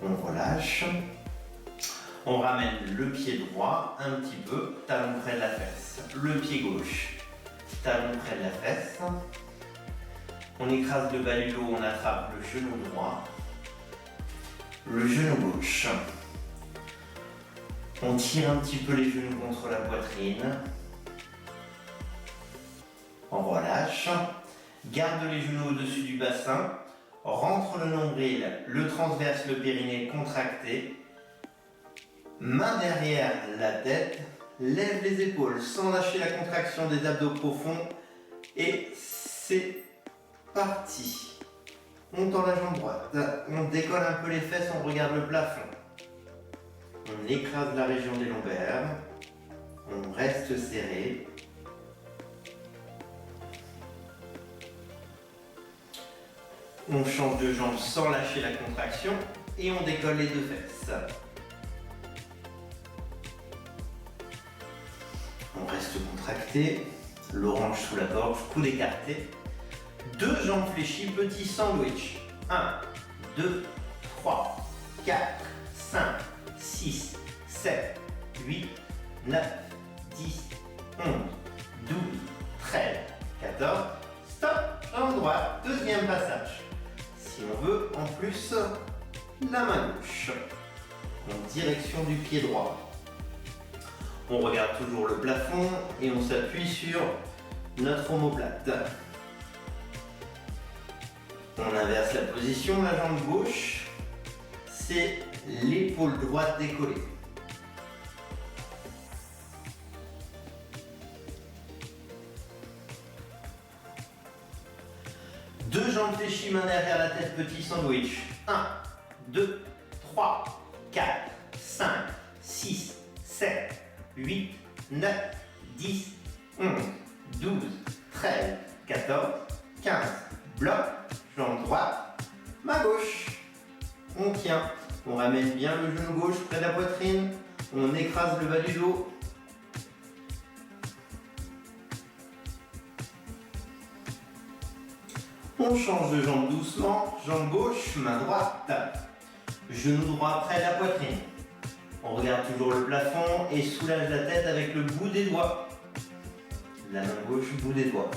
A: On relâche. On ramène le pied droit un petit peu, talon près de la fesse. Le pied gauche, talon près de la fesse. On écrase le bas du dos, on attrape le genou droit. Le genou gauche. On tire un petit peu les genoux contre la poitrine. On relâche. Garde les genoux au-dessus du bassin. Rentre le nombril, le transverse, le périnée contracté. Main derrière la tête. Lève les épaules sans lâcher la contraction des abdos profonds. Et c'est parti. On tend la jambe droite. On décolle un peu les fesses, on regarde le plafond. On écrase la région des lombaires. On reste serré. On change de jambe sans lâcher la contraction et on décolle les deux fesses. On reste contracté, l'orange sous la gorge, coude écarté. Deux jambes fléchies, petit sandwich. 1, 2, 3, 4, 5, 6, 7, 8, 9, 10, 11, 12, 13, 14. Stop, jambe droite, deuxième passage. Si on veut, en plus, la main gauche. En direction du pied droit. On regarde toujours le plafond et on s'appuie sur notre omoplate. On inverse la position, la jambe gauche, c'est l'épaule droite décollée. Deux jambes fléchies, main derrière la tête, petit sandwich. 1, 2, 3, 4, 5, 6, 7, 8, 9, 10, 11, 12, 13, 14, 15. Bloc, jambe droite, main gauche. On tient, on ramène bien le genou gauche près de la poitrine. On écrase le bas du dos. On change de jambe doucement, jambe gauche, main droite. Genou droit près de la poitrine. On regarde toujours le plafond et soulage la tête avec le bout des doigts. La main gauche, bout des doigts.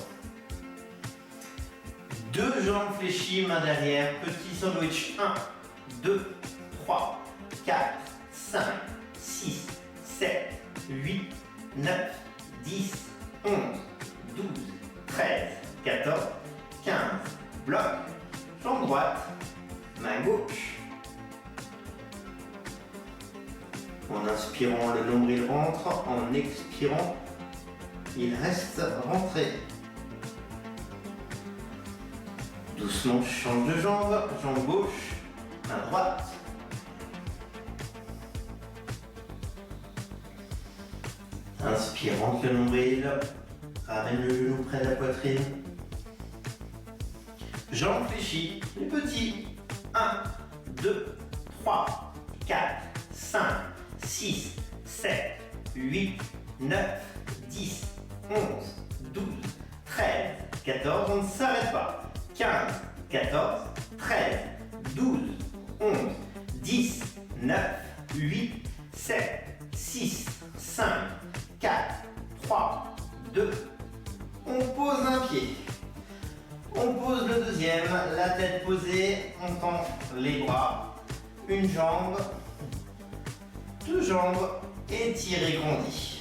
A: Deux jambes fléchies, main derrière, petit sandwich. 1, 2, 3, 4, 5, 6, 7, 8, 9, 10, 11, 12, 13, 14, 15. Bloc, jambe droite, main gauche. En inspirant, le nombril rentre. En expirant, il reste rentré. Doucement, je change de jambe. Jambe gauche, main droite. Inspire, rentre le nombril. Ramène le genou près de la poitrine. Jambes fléchies, les petits. 1, 2, 3, 4, 5, 6, 7, 8, 9, 10, 11, 12, 13, 14. On ne s'arrête pas. 15, 14, 13, 12, 11, 10, 9, 8, 7, 6, 5, 4, 3, 2. On pose un pied. On pose le deuxième, la tête posée, on tend les bras, une jambe, deux jambes, étiré, grandi.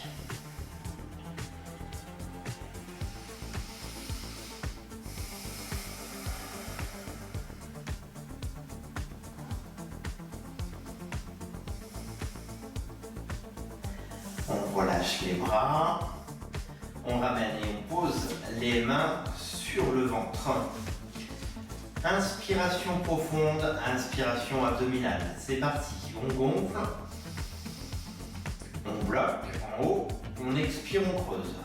A: On relâche les bras. On ramène et on pose les mains sur le ventre. Inspiration profonde, inspiration abdominale. C'est parti. On gonfle. On bloque en haut. On expire, on creuse.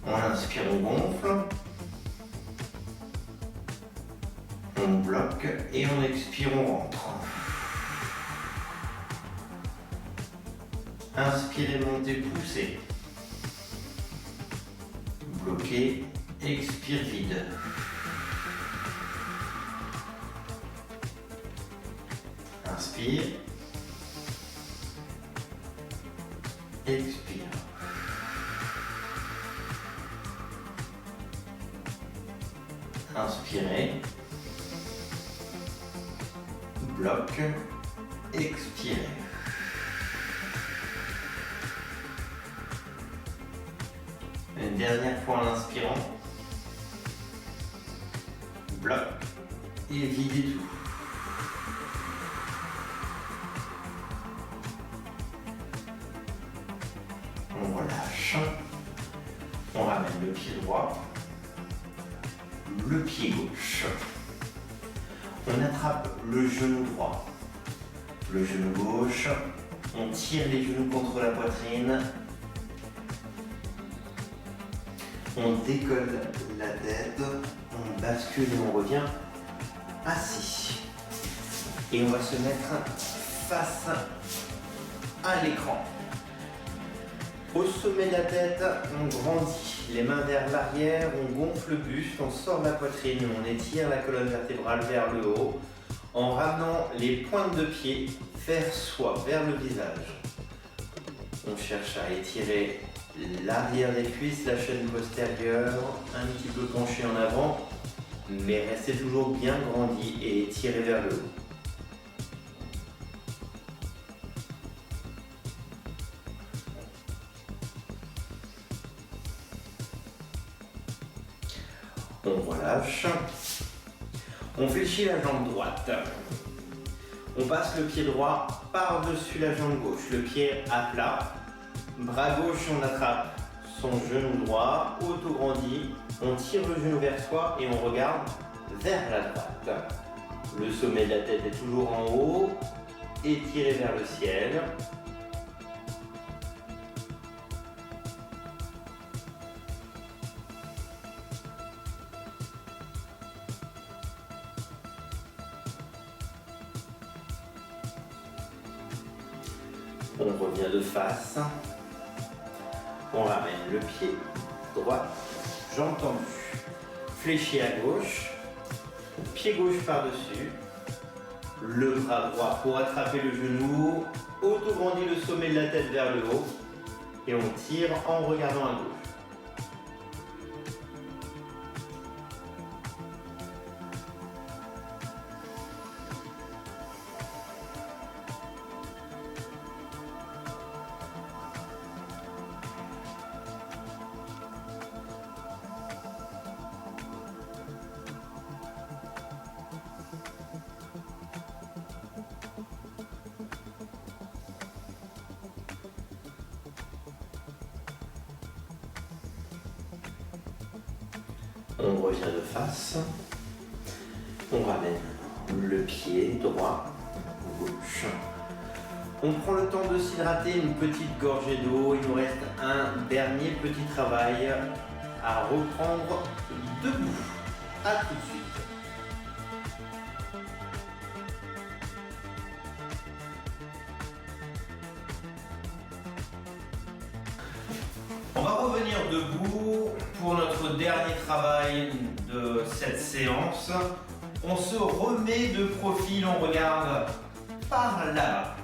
A: On inspire, on gonfle. On bloque et on expire, on rentre. Inspirez, montez, poussez. Bloquez, expire, vide. Inspire. Expire. Inspirez. Bloque. Expirez. Une dernière fois en inspirant. Bloque. Et videz tout. On relâche. On ramène le pied droit. Le pied gauche. On attrape le genou droit. Le genou gauche. On tire les genoux contre la poitrine. On décolle la tête. On bascule et on revient assis. Et on va se mettre face à l'écran. Au sommet de la tête, on grandit, les mains vers l'arrière, on gonfle le buste, on sort la poitrine, on étire la colonne vertébrale vers le haut, en ramenant les pointes de pied vers soi, vers le visage. On cherche à étirer l'arrière des cuisses, la chaîne postérieure, un petit peu penché en avant, mais restez toujours bien grandi et étirez vers le haut. On relâche. On fléchit la jambe droite. On passe le pied droit par-dessus la jambe gauche. Le pied à plat. Bras gauche, on attrape son genou droit, auto-grandi. On tire le genou vers soi et on regarde vers la droite. Le sommet de la tête est toujours en haut. Étiré vers le ciel. On revient de face. On ramène le pied droit, jambe tendue. Fléchi à gauche. Pied gauche par-dessus. Le bras droit pour attraper le genou. Auto-grandit le sommet de la tête vers le haut. Et on tire en regardant à gauche. On revient de face. On ramène le pied droit, gauche. On prend le temps de s'hydrater, une petite gorgée d'eau. Il nous reste un dernier petit travail à reprendre debout. À tout de suite. On va revenir debout pour notre dernier travail de cette séance. On se remet de profil, on regarde par là.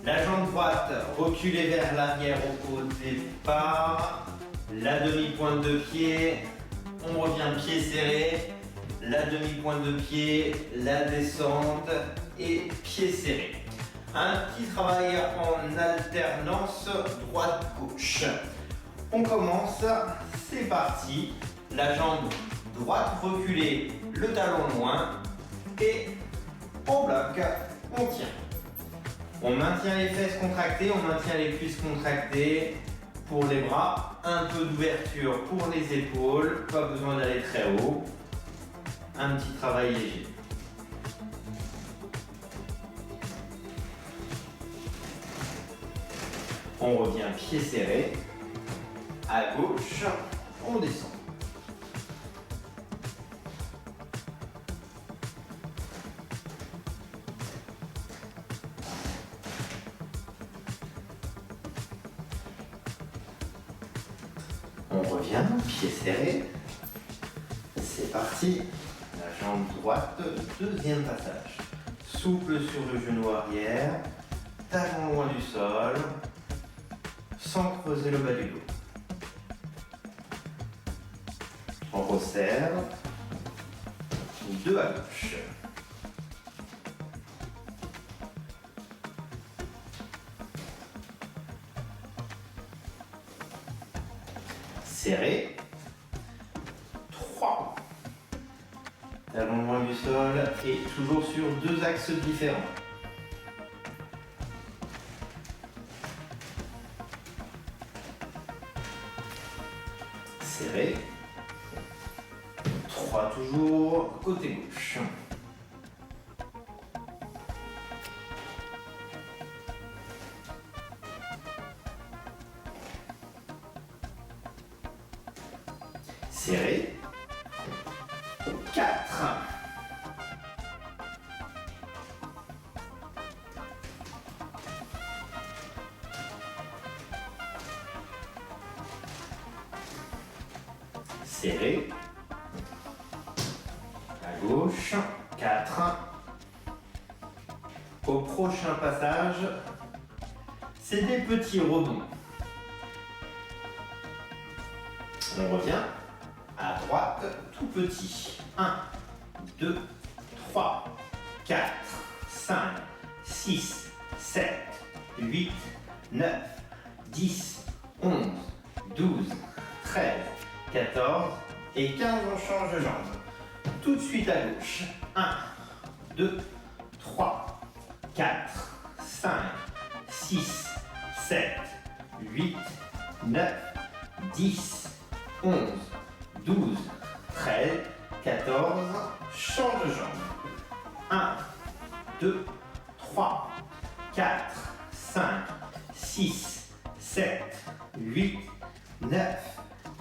A: La jambe droite reculée vers l'arrière au départ. La demi-pointe de pied, on revient pied serré. La demi-pointe de pied, la descente et pied serré. Un petit travail en alternance droite-gauche. On commence, c'est parti. La jambe droite reculée, le talon loin et on bloque, on tient. On maintient les fesses contractées, on maintient les cuisses contractées pour les bras. Un peu d'ouverture pour les épaules, pas besoin d'aller très haut. Un petit travail léger. On revient pied serré. À gauche, on descend. On revient, pied serré. C'est parti. La jambe droite, deuxième passage. Souple sur le genou arrière, talon loin du sol, sans creuser le bas du dos. On resserre. Deux à gauche. Serré. 3. Talon loin du sol et toujours sur deux axes différents. Serré. 3 toujours, côté gauche. Serré. 4. Serré. À gauche. 4. Au prochain passage, c'est des petits rebonds. On revient. À droite, tout petit. 1, 2, 3, 4, 5, 6, 7, 8, 9, 10, 11, 12, 13, 14 et 15. On change de jambe. Tout de suite à gauche. 1, 2, 3, 4, 5, 6, 7, 8, 9, 10, 11, 12, 13, 14, change de jambe. 1, 2, 3, 4, 5, 6, 7, 8, 9,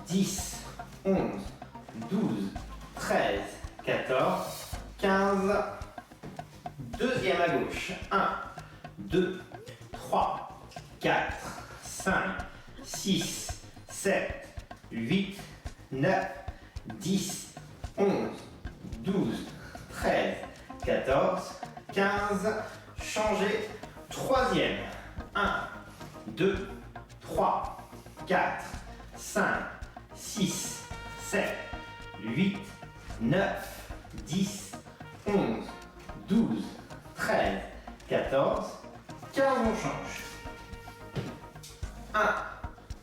A: 10, 11, 12, 13, 14, 15. Deuxième à gauche. 1, 2, 3, 4, 5, 6, 7, 8, 9, 10, 11, 12, 13, 14, 15. Changez. Troisième. 1, 2, 3, 4, 5, 6, 7, 8, 9, 10, 11, 12, 13, 14, 15. On change. 1,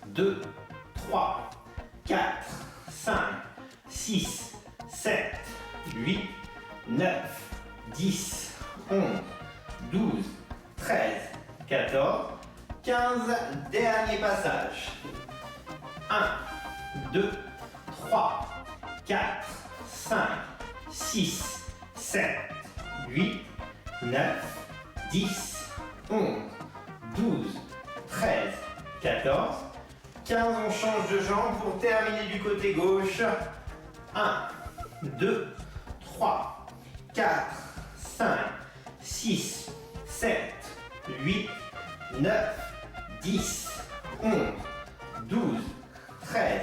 A: 2, 3, 4, 5, 6, 7, 8, 9, 10, 11, 12, 13, 14, 15. Dernier passage. 1, 2, 3, 4, 5, 6, 7, 8, 9, 10, 11, 12, 13, 14, 15. On change de jambe pour terminer du côté gauche. 1, 2, 3, 4, 5, 6, 7, 8, 9, 10, 11, 12, 13,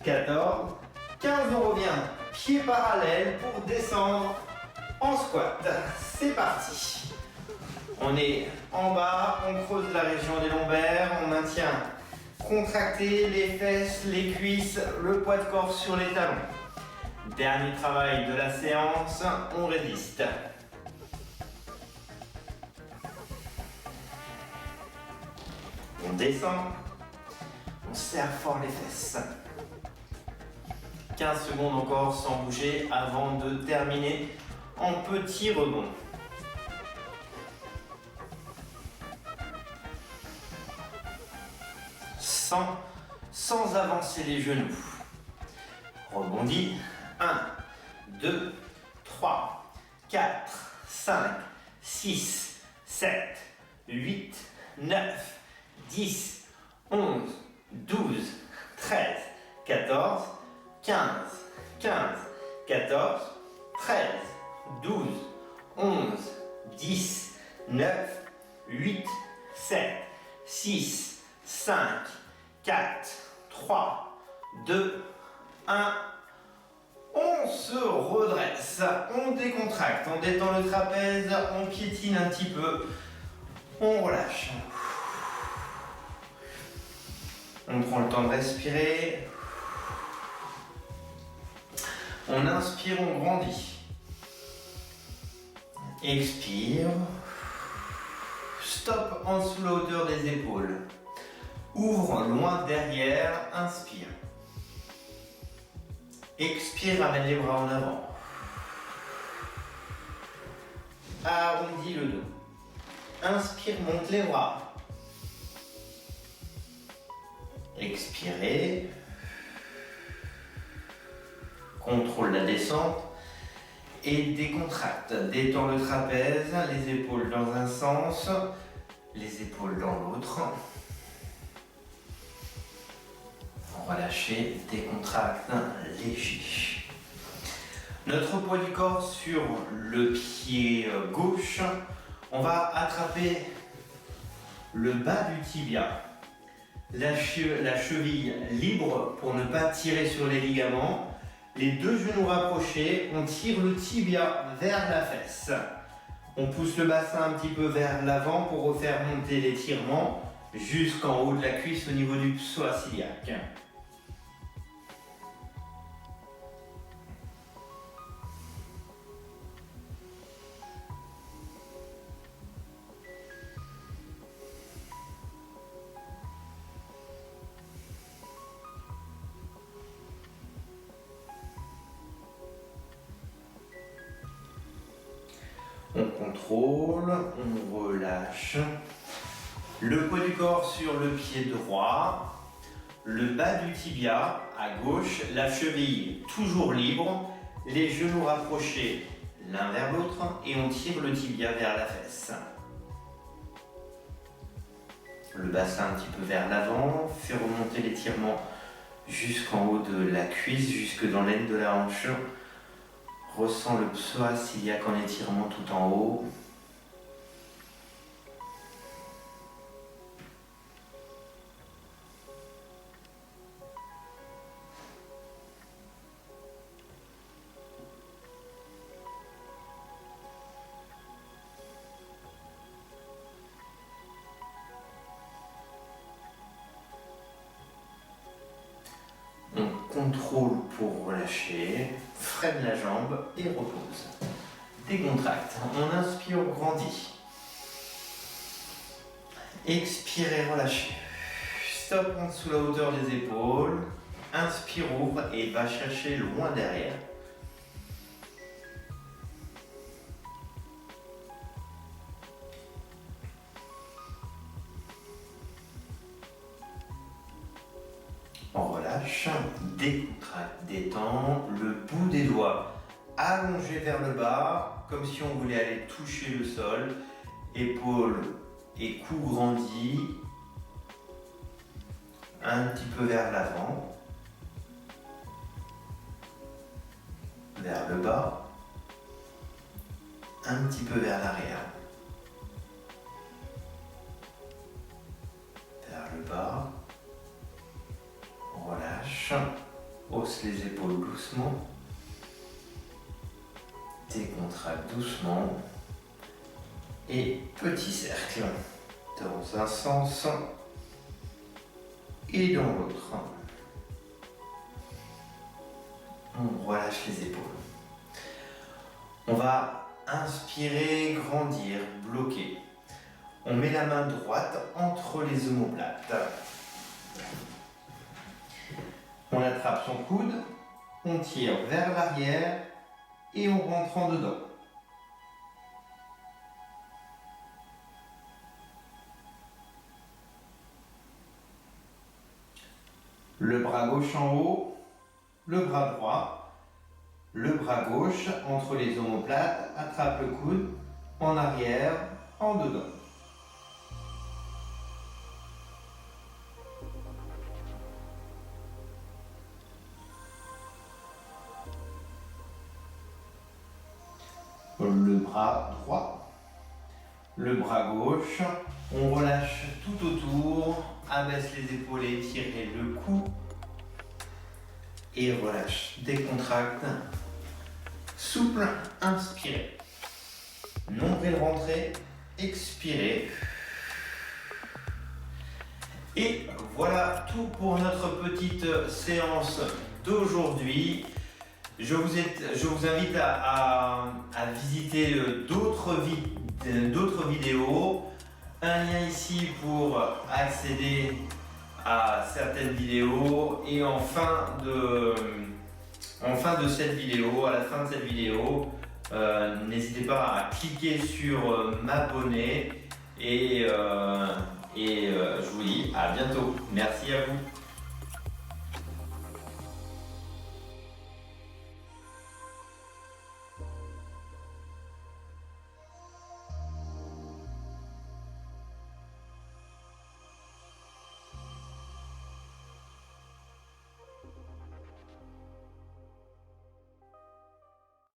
A: 14, 15. On revient pied parallèle pour descendre en squat. C'est parti. On est en bas, on creuse la région des lombaires, on maintient contracté les fesses, les cuisses, le poids de corps sur les talons. Dernier travail de la séance, on résiste. On descend, on serre fort les fesses. 15 secondes encore sans bouger avant de terminer en petit rebond. sans avancer les genoux. Rebondis. 1, 2, 3, 4, 5, 6, 7, 8, 9, 10, 11, 12, 13, 14, 15, 14, 13, 12, 11, 10, 9, 8, 7, 6, 5, 4, 3, 2, 1. On se redresse, on décontracte, on détend le trapèze, on piétine un petit peu, on relâche. On prend le temps de respirer. On inspire, on grandit. Expire. Stop en dessous la hauteur des épaules. Ouvre loin derrière, inspire. Expire, ramène les bras en avant. Arrondis le dos. Inspire, monte les bras. Expirez. Contrôle la descente. Et décontracte. Détends le trapèze, les épaules dans un sens, les épaules dans l'autre. Relâchez, décontracte, léger. Notre poids du corps sur le pied gauche. On va attraper le bas du tibia. La cheville libre pour ne pas tirer sur les ligaments. Les deux genoux rapprochés, on tire le tibia vers la fesse. On pousse le bassin un petit peu vers l'avant pour refaire monter l'étirement jusqu'en haut de la cuisse au niveau du psoas iliaque. On contrôle, on relâche. Le poids du corps sur le pied droit, le bas du tibia à gauche, la cheville toujours libre, les genoux rapprochés l'un vers l'autre et on tire le tibia vers la fesse. Le bassin un petit peu vers l'avant, fait remonter l'étirement jusqu'en haut de la cuisse, jusque dans l'aine de la hanche. Ressens le psoas iliaque en étirement tout en haut. On contrôle pour relâcher, freine la jambe et repose. Décontracte, on inspire, on grandit. Expirez, relâchez. Stop en dessous la hauteur des épaules. Inspire, ouvre et va chercher loin derrière. On relâche, décontracte, détend, le bout des doigts allongé vers le bas, comme si on voulait aller toucher le sol, épaules et cou grandi, un petit peu vers l'avant, vers le bas, un petit peu vers l'arrière, vers le bas. Relâche, hausse les épaules doucement, décontracte doucement et petit cercle dans un sens et dans l'autre. On relâche les épaules. On va inspirer, grandir, bloquer. On met la main droite entre les omoplates. On attrape son coude, on tire vers l'arrière et on rentre en dedans. Le bras gauche en haut, le bras droit, le bras gauche entre les omoplates, attrape le coude, en arrière, en dedans. Le bras droit, le bras gauche, on relâche tout autour, abaisse les épaules et étirez le cou et relâche, décontracte, souple, inspirez, nombril rentré, expirez. Et voilà tout pour notre petite séance d'aujourd'hui. Je vous invite à visiter d'autres vidéos. Un lien ici pour accéder à certaines vidéos. Et en fin de cette vidéo, à la fin de cette vidéo, n'hésitez pas à cliquer sur m'abonner. Et je vous dis à bientôt. Merci à vous.